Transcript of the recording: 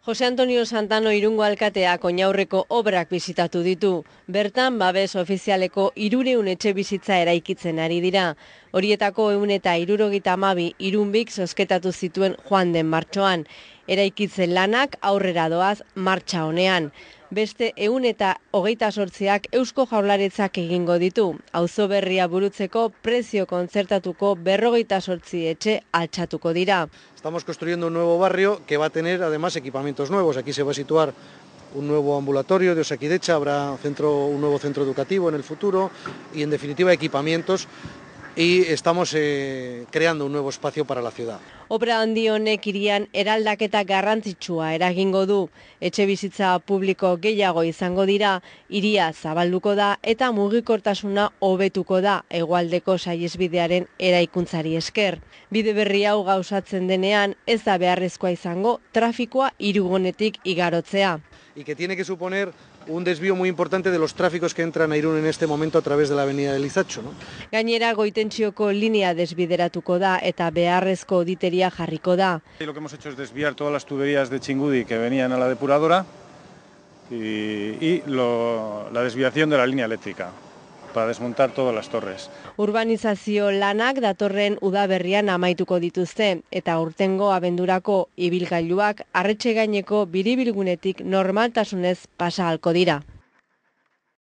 Jose Antonio Santano Irungo alkateak oinaurreko obrak bisitatu ditu. Bertan, babes ofizialeko 300 etxe bizitza eraikitzen ari dira. Horietako 172 Irunbik zozketatu zituen joan den martxoan. Eraikitzen lanak aurrera doaz martxa honean. Beste 128ak Eusko Jaurlaritzak egingo ditu. Auzo berria burutzeko prezio kontzertatuko 58 etxe altxatuko dira. Estamos construyendo un nuevo barrio que va a tener además equipamientos nuevos. Aquí se va a situar un nuevo ambulatorio de Osakidecha, habrá un nuevo centro educativo en el futuro y en definitiva equipamientos y estamos creando un nuevo espacio para la ciudad. Obra handi honek hirian eraldaketa garrantzitsua eragingo du. Etxe bizitza publiko gehiago izango dira, hiria zabalduko da eta mugikortasuna hobetuko da hegoaldeko saihesbidearen eraikuntzari esker. Bide berri hau gauzatzen denean ez da beharrezkoa izango trafikoa hirugunetik igarotzea. Y que tiene que suponer un desvío muy importante de los tráficos que entran a Irún en este momento a través de la avenida de Lizacho, ¿no? Gainera Goitentzioko linea desbideratuko da eta beharrezko auditeria jarriko da. Lo que hemos hecho es desviar todas las tuberías de Txingudi que venían a la depuradora y la desviación de la línea eléctrica para desmontar todas las torres. Urbanizazio lanak datorren udaberrian amaituko dituzte eta urtengo abendurako ibilgailuak Arretxe gaineko biribilgunetik normaltasunez pasa ahalko dira.